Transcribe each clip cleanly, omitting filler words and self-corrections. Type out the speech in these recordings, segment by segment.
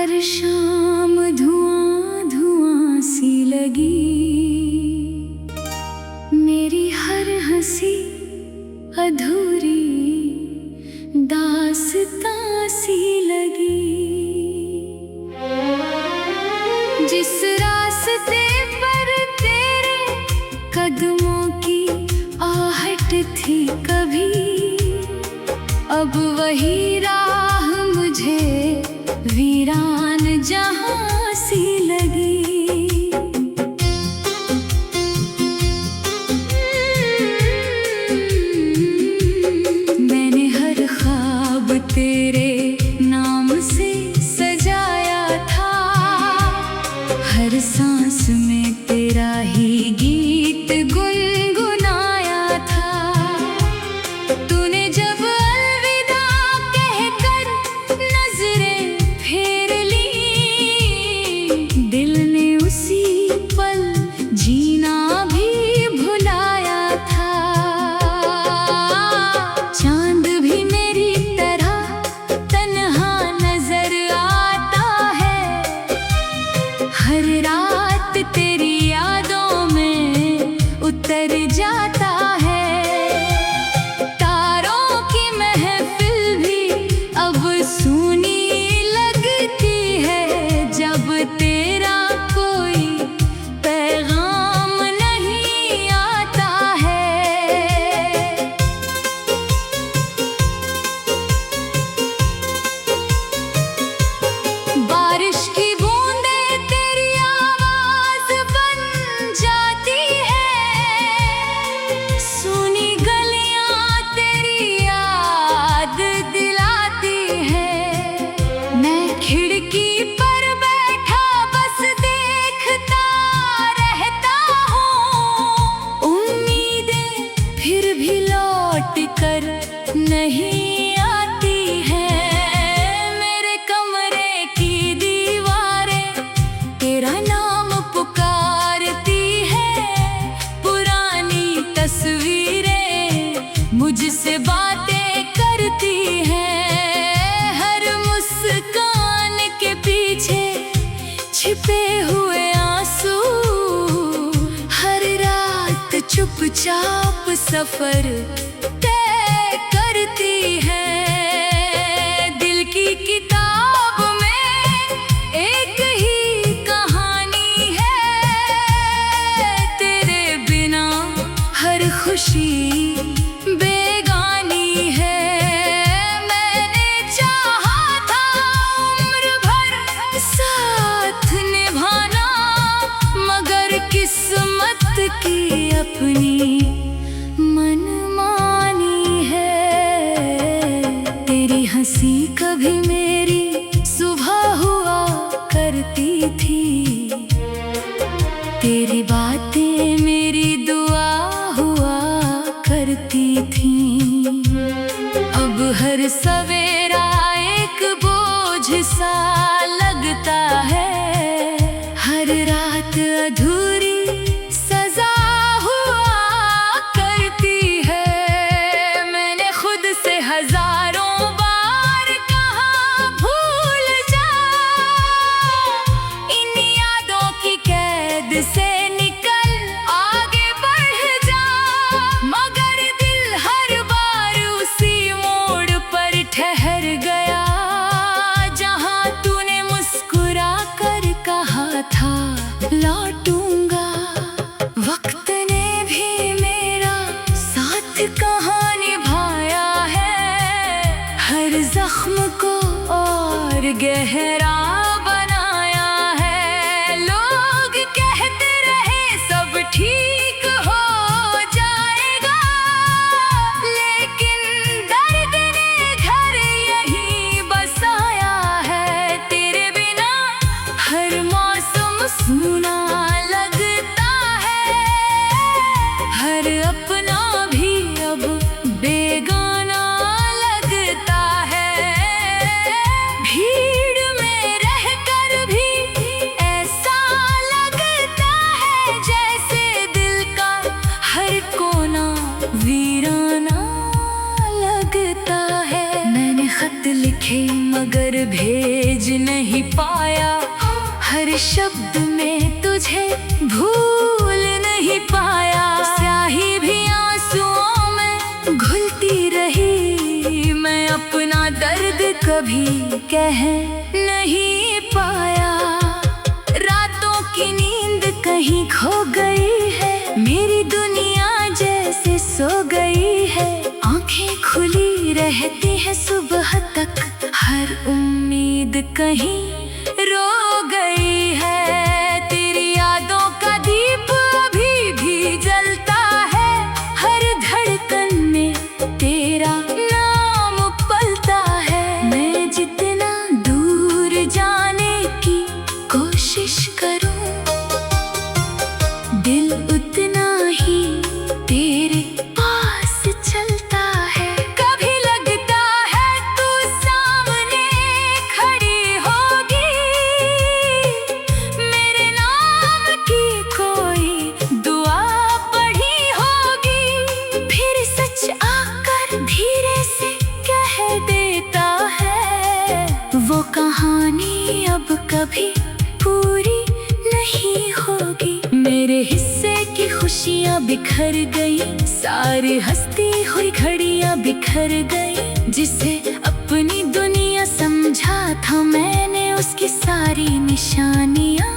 हर शाम धुआं धुआं सी लगी, मेरी हर हंसी अधूरी दास्तां सी लगी। जिस रास्ते पर तेरे कदमों की आहट थी कभी, अब वही राह मुझे वीरान जहां सी लगी। मैंने हर ख्वाब तेरे नाम से सजाया था, हर सांस में तेरा ही गीत गुनगुनाया था। तूने जब अलविदा कहकर नजरें फेर ली, दिल ने उसी पल जीना भी भुलाया था। चांद भी मेरी तरह तन्हा नजर आता है, हर रात तेरी यादों में उतर जाता है। तारों की महफिल भी अब सूनी लगती है, जब तेरा कोई पैगाम नहीं आता है। बारिश की बूंदें तेरी आवाज बन जाती है, सूनी गलियां तेरी याद दिलाती है। मैं खिड़की पर बैठा बस देखता रहता हूँ, उम्मीदें फिर भी लौट कर नहीं आती हैं। मेरे कमरे की दीवारें तेरा नाम पुकारती है, पुरानी तस्वीरें मुझसे बातें करती हैं। हर मुस्कान के पीछे छिपे हुए आंसू, हर रात चुपचाप सफर तय करती है। दिल की किताब में एक ही कहानी है, तेरे बिना हर खुशी बेगानी है। मैंने चाहा था उम्र भर साथ निभाना, मगर किस्मत की अपनी मनमानी है। तेरी हंसी कभी मेरी सुबह हुआ करती थी, तेरी बातें मेरी दुआ हुआ करती थी। अब हर सवेरा एक बोझ सा लगता है, हर रात अधूरी सजा हुआ करती है। मैंने खुद से हजारों बार कहा भूल जा, इन यादों की कैद से निकल आगे बढ़ जा, मगर दिल हर बार उसी मोड़ पर ठहर गया, जहां तूने मुस्कुरा कर कहा था लौटूंगा। वक्त ने भी मेरा साथ कहाँ निभाया है, हर जख्म को और गहरा बनाया है। लोग कहते रहे सब ठीक हो जाएगा, लेकिन दर्द ने घर यहीं बसाया है। तेरे बिना हर मौसम सूना लगता है, हर अपना भी अब बेगाना लगता है। भीड़ में रहकर भी ऐसा लगता है, जैसे दिल का हर कोना वीराना लगता है। मैंने खत लिखे मगर भेज नहीं पाया, शब्द में तुझे भूल नहीं पाया। स्याही भी आंसुओं में घुलती रही, मैं अपना दर्द कभी कह नहीं पाया। रातों की नींद कहीं खो गई है, मेरी दुनिया जैसे सो गई है। आंखें खुली रहती है सुबह तक, हर उम्मीद कहीं रो गई है। तेरी यादों का दीप अभी भी जलता है, हर धड़कन में तेरा नाम पलता है। मैं जितना दूर जाने की कोशिश करूं, दिल उतना ही तेरे पास चलता है। कभी लगता है तू सामने खड़ी होगी, मेरे नाम की कोई दुआ पढ़ी होगी। फिर सच आकर धीरे से कह देता है, वो कहानी अब कभी पूरी नहीं होगी। मेरे हिस्से की खुशियाँ बिखर गई, सारी हंसती हुई घड़ियाँ बिखर गई। जिसे अपनी दुनिया समझा था मैंने, उसकी सारी निशानियाँ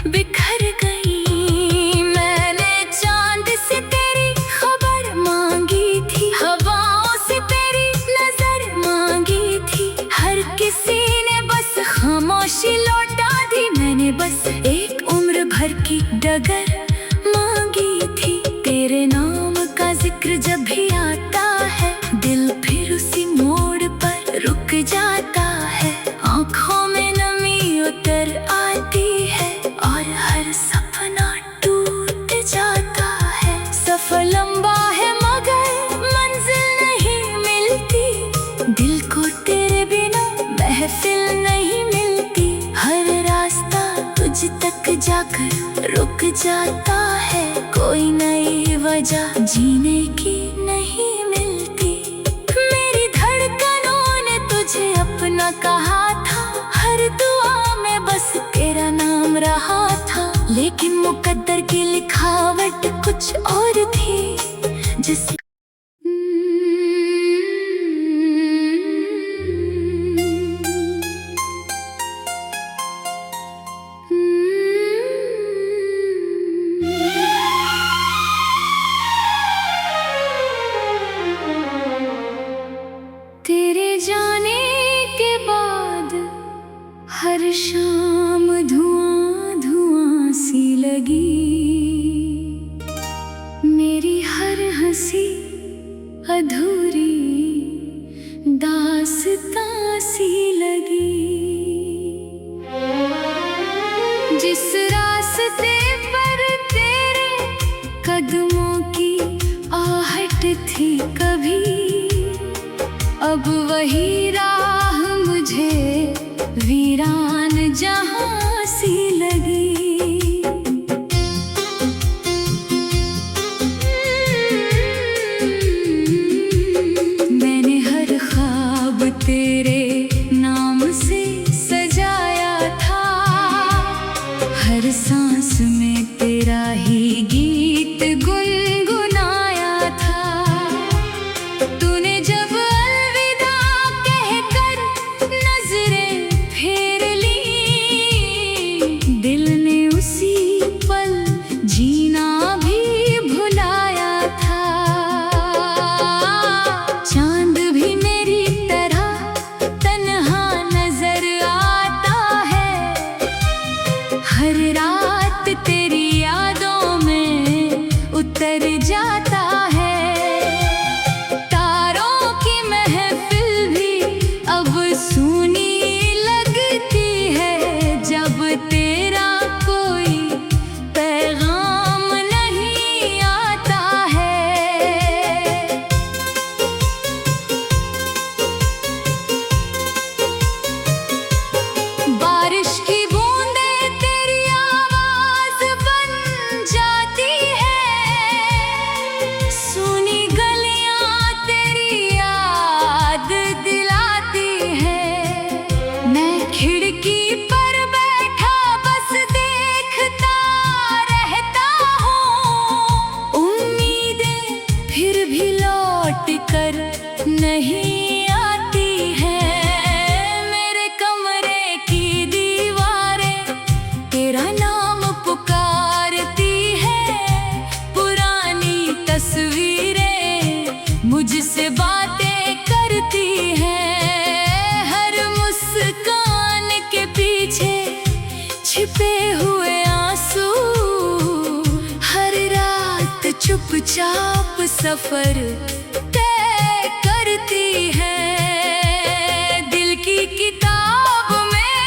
बिखर गई। मैंने चांद से तेरी खबर मांगी थी, हवाओं से तेरी नजर मांगी थी। हर किसी ने बस खामोशी लौटा दी, मैंने बस एक उम्र भर की डगर मांगी थी। तेरे नाम का जिक्र जब भी आता है, दिल फिर उसी मोड़ पर रुक जाता है। आंखों में नमी उतर आती है और हर सपना टूट जाता है। सफर लंबा है मगर मंजिल नहीं मिलती, दिल को तेरे बिना महफिल नहीं मिलती। हर रास्ता तुझ तक जाकर रुक जाता है, कोई नई वजह जीने की नहीं मिलती। मेरी धड़कनों ने तुझे अपना कहा था, हर दुआ में बस तेरा नाम रहा था। लेकिन मुकद्दर की लिखावट कुछ और थी, जिस तेरे जाने के बाद हर शाम धुआं धुआं सी लगी। मेरी हर हंसी अधूरी दास्तां सी लगी। जिस रास्ते पर तेरे कदमों की आहट थी कभी, अब वही राह मुझे वीरान जहां सी लगी। मैंने हर ख्वाब तेरे नाम से सजाया था, हर सांस में तेरा ही गीत गुनगुनाया था। तूने जब दिल कर नहीं आती है। मेरे कमरे की दीवारें तेरा नाम पुकारती है। पुरानी तस्वीरें मुझसे बातें करती हैं। हर मुस्कान के पीछे छिपे हुए आंसू, हर रात चुपचाप सफर तय करती है। दिल की किताब में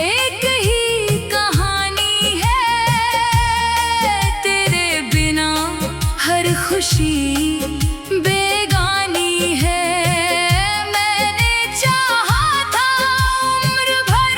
एक ही कहानी है। तेरे बिना हर खुशी बेगानी है। मैंने चाहा था उम्र भर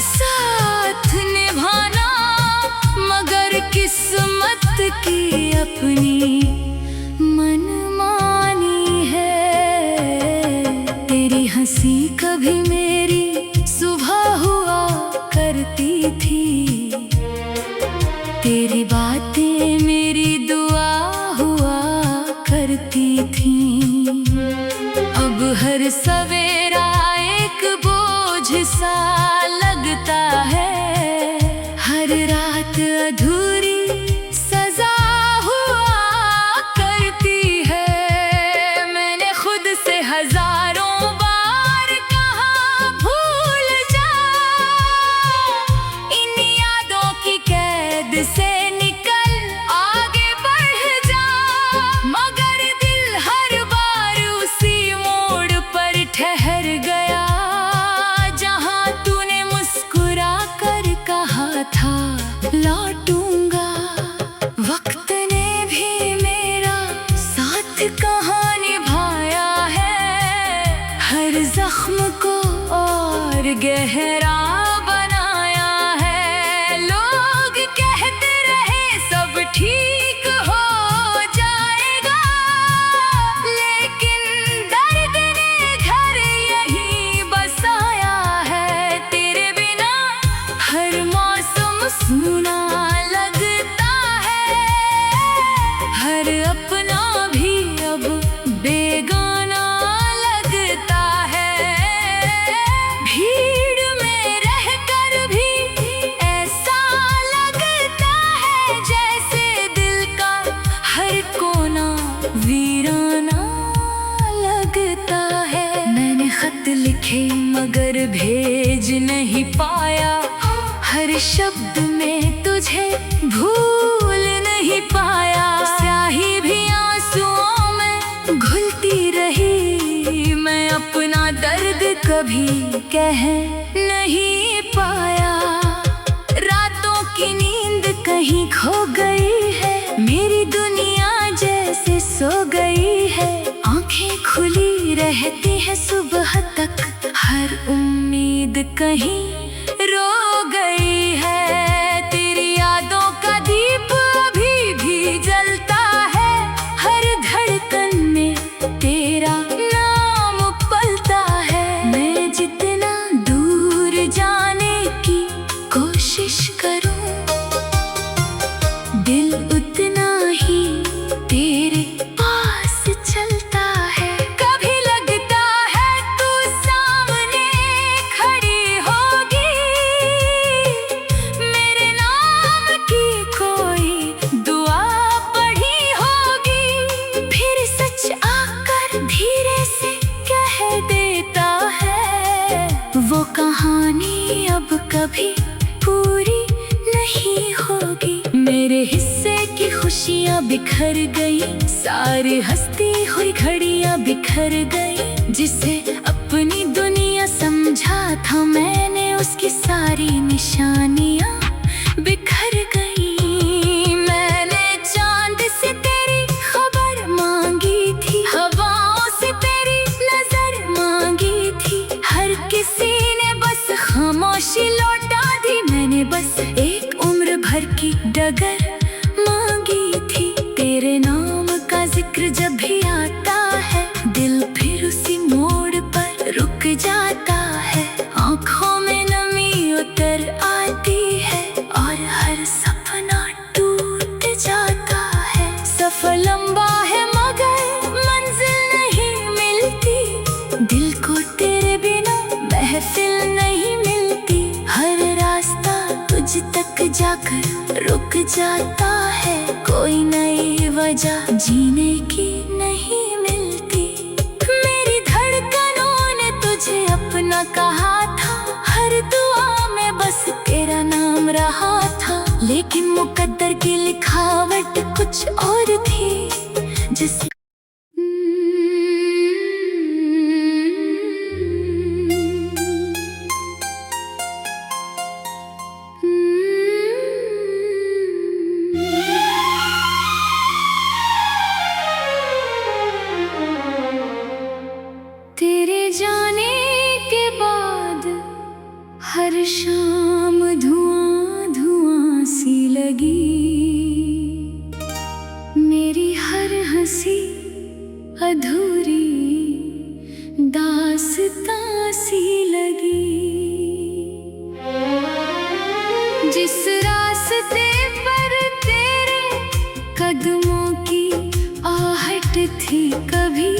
साथ निभाना, मगर किस्मत की अपनी मनमानी है। तेरी हंसी कभी मेरी सुबह हुआ करती थी। तेरी बातें मेरी दुआ हुआ करती थी। अब हर सवेरा एक बोझ सा लगता है। हर रात अधूरी सजा हुआ करती है। मैंने खुद से हजारों बार कहा भूल जा, इन यादों की कैद से निकल आगे बढ़ जा। मगर दिल हर बार उसी मोड़ पर ठहर गया, जहां तूने मुस्कुरा कर कहा था लौटूंगा। वक्त ने भी मेरा साथ कहाँ निभाया है। हर जख्म को और गहरा बनाया है। लोग कहते रहे सब ठीक हो जाएगा, लेकिन दर्द ने घर यही बसाया है। तेरे बिना हर मौसम सूना लगता है। हर अपना भी अब बेगाना लगता है। भीड़ में रहकर भी ऐसा लगता है, जैसे दिल का हर कोना वीराना लगता है। मैंने खत लिखे मगर भेज नहीं पाया। हर शब्द में तुझे भूल नहीं पाया। स्याही भी आंसुओं में घुलती रही। मैं अपना दर्द कभी कह नहीं पाया। रातों की नींद कहीं खो गई है। मेरी दुनिया जैसे सो गई है। आंखें खुली रहती है सुबह तक, हर उम्मीद कहीं रो गई है। तेरी यादों का दीप अभी भी जलता है। हर धड़कन में तेरा नाम पलता है। मैं जितना दूर जाने की कोशिश करूं, दिल उतना ही तेरे पास चलता है। कभी लगता है तू सामने खड़ी होगी, मेरे नाम की कोई दुआ पढ़ी होगी। फिर सच आकर धीरे से कह देता है, वो कहानी अब कभी पूरी नहीं होगी। मेरे हिस्से की खुशियाँ बिखर गई, सारी हंसती हुई घड़ियाँ बिखर गई। जिसे अपनी दुनिया समझा था मैंने, उसकी सारी निशानियाँ बिखर गई। मैंने चांद से तेरी खबर मांगी थी, हवाओं से तेरी नजर मांगी थी। हर किसी ने बस खामोशी लौटा दी, मैंने बस एक उम्र भर की डगर मांगी थी। तेरे नाम का जिक्र जब भी आता है, दिल फिर उसी मोड़ पर रुक जाता है। आँखों में नमी उतर आती है और हर सपना जाता है, कोई नई वजह जीने की नहीं मिलती। मेरी धड़कनों ने तुझे अपना कहा था, हर दुआ में बस तेरा नाम रहा था। लेकिन मुकद्दर की लिखावट कुछ और थी, जिस तेरे जाने के बाद हर शाम धुआं धुआं सी लगी। मेरी हर हंसी अधूरी दास्तां सी लगी। जिस रास्ते पर तेरे कदमों की आहट थी कभी,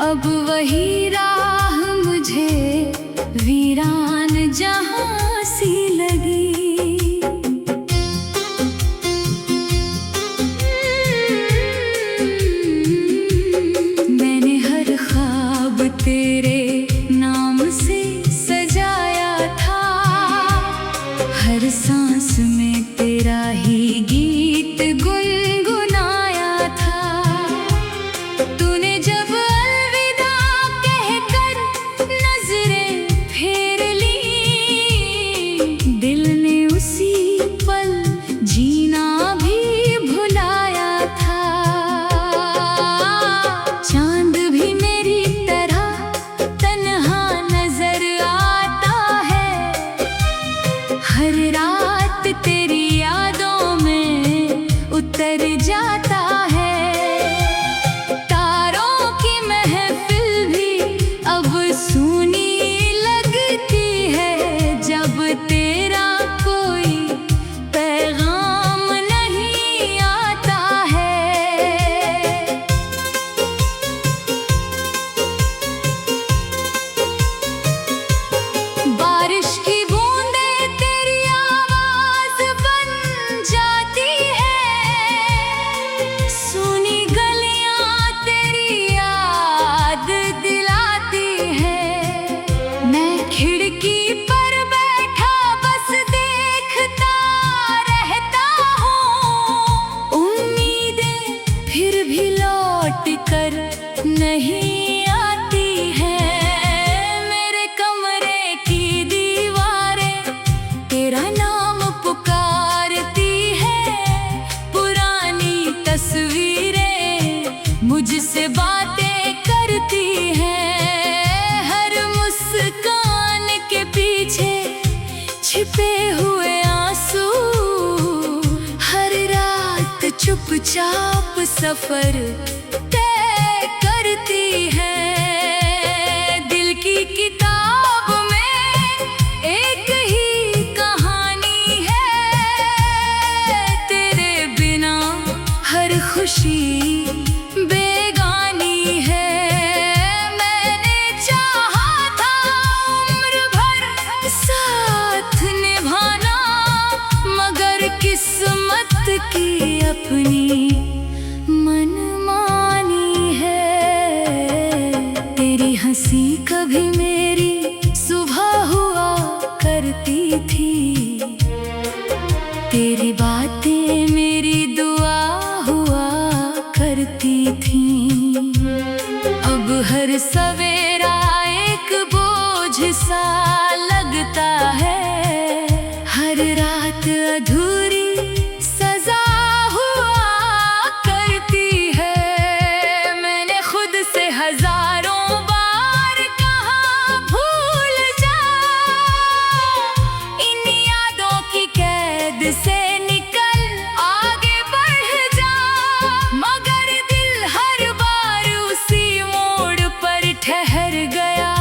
अब वही राह मुझे वीरान जहां सी लगी। मैंने हर ख्वाब तेरे नाम से सजाया था, हर सांस में तेरा ही गीत गुनगुनाया था। तूने जब अलविदा कहकर नजरें फेर ली, दिल ने उसी पल जीना भी भुलाया था। चांद भी मेरी तरह तन्हा नजर आता है, हर रात तेरी यादों में उतर जाता है। तारों की महफिल भी अब सूनी लगती है, जब तेरा कोई पैगाम नहीं आता है। बारिश की बूंदें तेरी आवाज बन जाती है, सूनी गलियां तेरी याद दिलाती है। मैं खिड़की पर बैठा बस देखता रहता हूँ, उम्मीदें फिर भी लौट कर नहीं आती है। मेरे कमरे की दीवारें तेरा नाम पुकारती है, पुरानी तस्वीरें मुझसे बातें करती हैं। हर मुस्कान के पीछे छिपे हुए आंसू, हर रात चुपचाप सफर तय करती है। दिल की किताब में एक ही कहानी है, तेरे बिना हर खुशी बेगानी है। मैंने चाहा था उम्र भर साथ निभाना, मगर किस्मत की अपनी मनमानी है। तेरी हंसी कभी मेरी सुबह हुआ करती थी, तेरी बातें मेरी दुआ हुआ करती थी। अब हर सवेरा एक बोझ सा लगता है, हर रात अधूरी सजा हुआ करती है। मैंने खुद से हजारों बार कहा भूल जा, इन यादों की कैद से निकल आगे बढ़ जा, मगर दिल हर बार उसी मोड़ पर ठहर गया,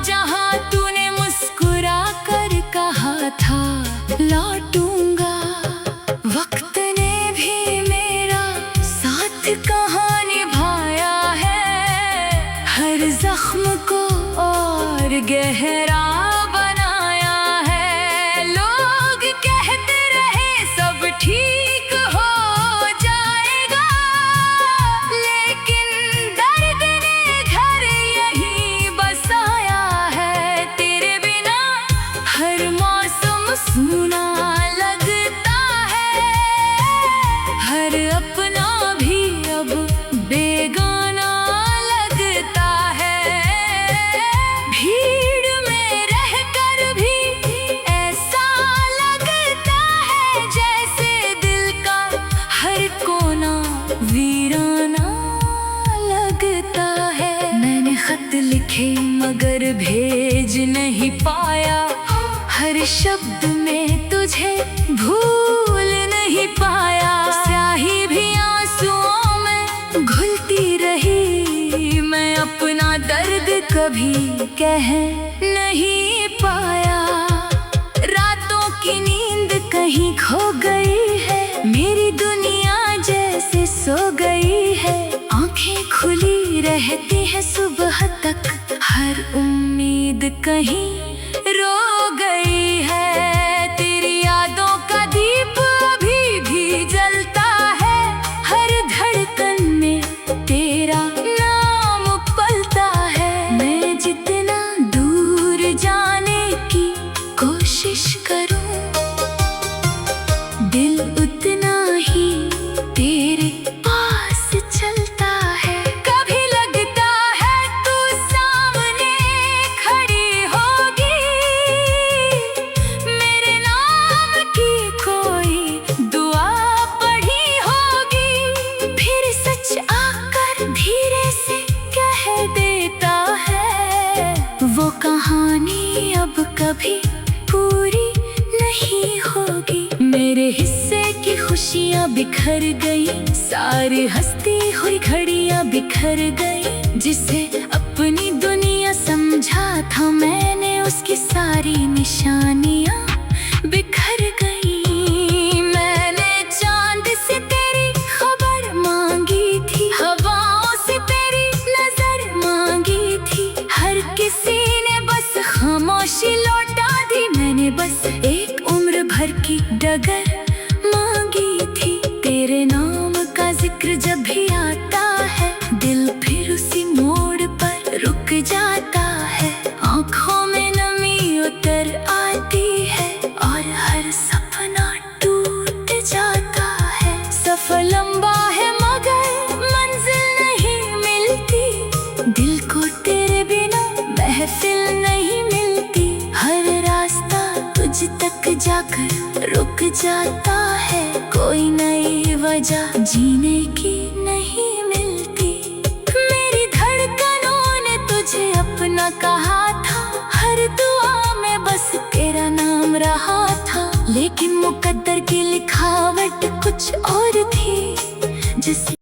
जहां तूने मुस्कुरा कर कहा था लौटूंगा। वक्त ने भी मेरा साथ कहाँ निभाया है, हर जख्म को और गहरा बनाया है। लोग कहते रहे लिखे मगर भेज नहीं पाया, हर शब्द में तुझे भूल नहीं पाया। स्याही भी आंसुओं में घुलती रही, मैं अपना दर्द कभी कह नहीं पाया। रातों की नींद कहीं खो गई है, मेरी दुनिया जैसे सो गई है। आंखें खुली रहती है सुबह तक, हर उम्मीद कहीं रो गई है। तेरी यादों का दीप अभी भी जलता है, हर धड़कन में तेरा नाम पलता है। मैं जितना दूर जाने की कोशिश करूं, दिल उतना ही तेरे पास चलता है। कभी लगता है तू सामने खड़ी होगी, मेरे नाम की कोई दुआ पढ़ी होगी। फिर सच आकर धीरे से कह देता है, वो कहानी अब कभी पूरी नहीं होगी। मेरे हिस्से की खुशियाँ बिखर गई, सारी हंसती हुई घड़ियाँ बिखर गई। जिसे अपनी दुनिया समझा था मैंने, उसकी सारी निशानियाँ बिखर गई। मैंने चांद से तेरी खबर मांगी थी, हवाओं से तेरी नजर मांगी थी। हर किसी ने बस खामोशी लौटा दी, मैंने बस एक उम्र भर की डगर मांगी थी। तेरे नाम का जिक्र जब भी आता है, दिल फिर उसी मोड़ पर रुक जाता है। आंखों में नमी उतर आती है और हर सपना टूट जाता है। सफर लंबा है मगर मंजिल नहीं मिलती, दिल को तेरे बिना महफिल नहीं मिलती। हर रास्ता तुझ तक जाकर रुक जाता है, कोई नई वजह जीने की